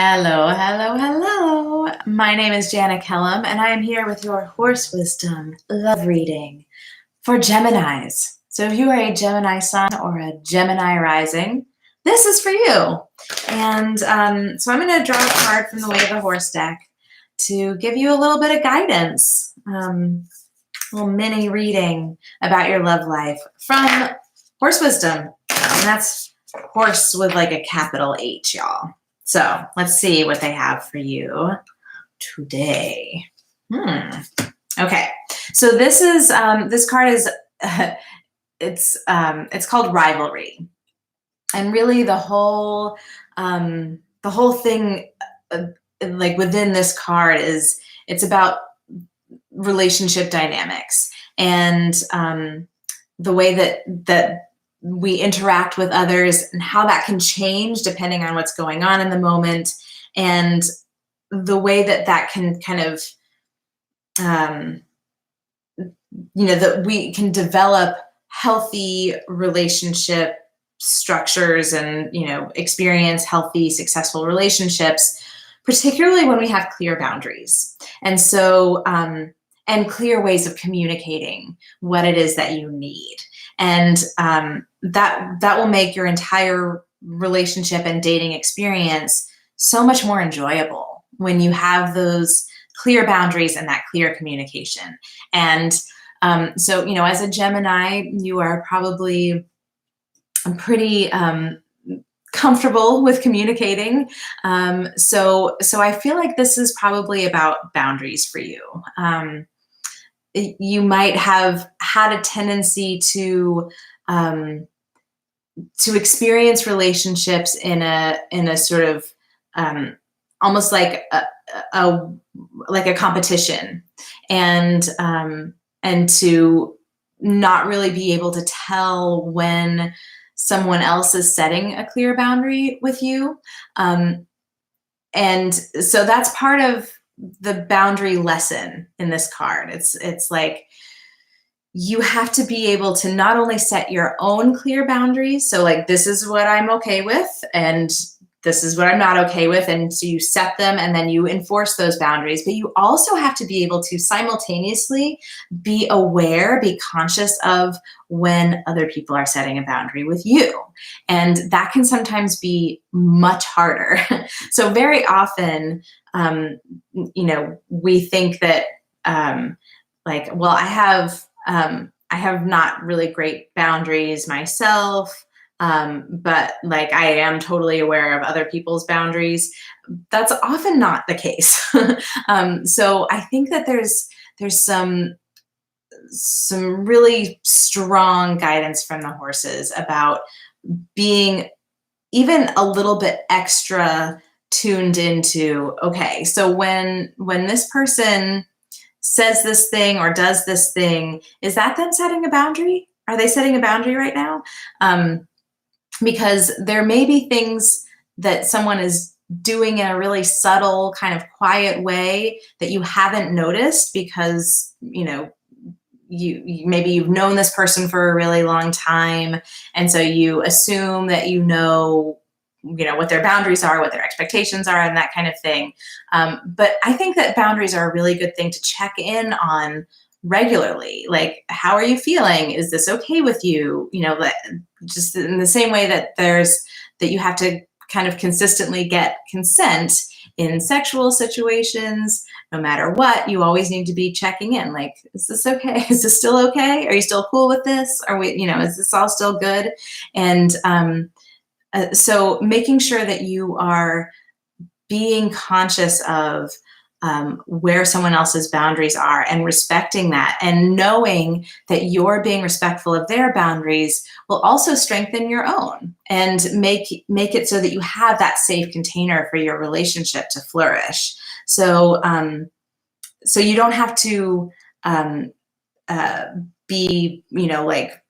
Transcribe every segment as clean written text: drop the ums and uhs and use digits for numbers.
Hello, hello, hello. My name is Jana Kellum, and I am here with your horse wisdom love reading for Geminis. So if you are a Gemini sun or a Gemini rising, this is for you. And so I'm going to draw a card from the Way of the Horse deck to give you a little bit of guidance, a little mini reading about your love life from Horse Wisdom. And that's horse with like a capital H, y'all. So let's see what they have for you today. Okay, so this is this card is it's called Rivalry, and really the whole thing like within this card is it's about relationship dynamics and the way that we interact with others and how that can change depending on what's going on in the moment, and the way that can kind of, that we can develop healthy relationship structures and, experience healthy, successful relationships, particularly when we have clear boundaries. And so, and clear ways of communicating what it is that you need. And that will make your entire relationship and dating experience so much more enjoyable when you have those clear boundaries and that clear communication. And so, as a Gemini, you are probably pretty comfortable with communicating. So I feel like this is probably about boundaries for you. You might have had a tendency to experience relationships in a sort of almost like a competition, and to not really be able to tell when someone else is setting a clear boundary with you, and so that's part of the boundary lesson in this card. It's like you have to be able to not only set your own clear boundaries, so like this is what I'm okay with and this is what I'm not okay with, and so you set them and then you enforce those boundaries, but you also have to be able to simultaneously be aware, be conscious of when other people are setting a boundary with you. And that can sometimes be much harder. So very often, we think that well, I have not really great boundaries myself, but like I am totally aware of other people's boundaries. That's often not the case. So I think that there's some really strong guidance from the horses about being even a little bit extra tuned into, okay, so when this person says this thing or does this thing, is that them setting a boundary? Are they setting a boundary right now? Because there may be things that someone is doing in a really subtle, kind of quiet way that you haven't noticed because, you maybe you've known this person for a really long time. And so you assume that what their boundaries are, what their expectations are, and that kind of thing. But I think that boundaries are a really good thing to check in on regularly. Like, how are you feeling? Is this okay with you? Just in the same way that that you have to kind of consistently get consent in sexual situations, no matter what, you always need to be checking in. Like, is this okay? Is this still okay? Are you still cool with this? Are we, is this all still good? And so making sure that you are being conscious of where someone else's boundaries are and respecting that, and knowing that you're being respectful of their boundaries will also strengthen your own and make it so that you have that safe container for your relationship to flourish. So so you don't have to be like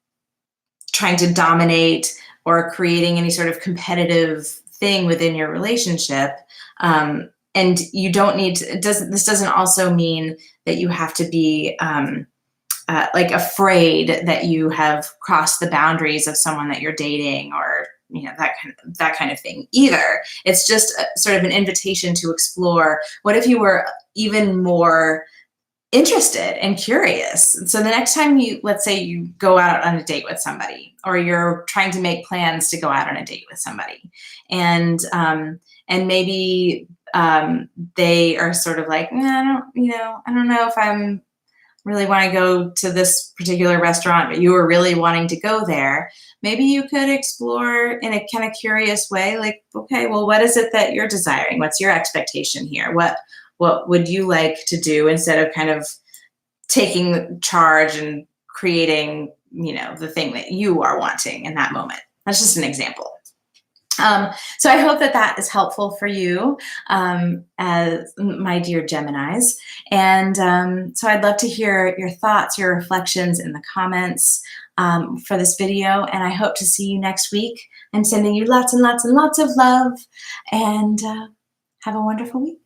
trying to dominate or creating any sort of competitive thing within your relationship. And you don't need to, this doesn't also mean that you have to be like afraid that you have crossed the boundaries of someone that you're dating, or that kind of thing either. It's just sort of an invitation to explore. What if you were even more interested and curious? So the next time let's say you go out on a date with somebody, or you're trying to make plans to go out on a date with somebody, and maybe they are sort of like, I don't know if I'm really want to go to this particular restaurant, but you were really wanting to go there. Maybe you could explore in a kind of curious way, like, okay, well, what is it that you're desiring? What's your expectation here? What would you like to do, instead of kind of taking charge and creating, the thing that you are wanting in that moment? That's just an example. So I hope that is helpful for you, as my dear Geminis. And so I'd love to hear your thoughts, your reflections in the comments for this video. And I hope to see you next week. I'm sending you lots and lots and lots of love, and have a wonderful week.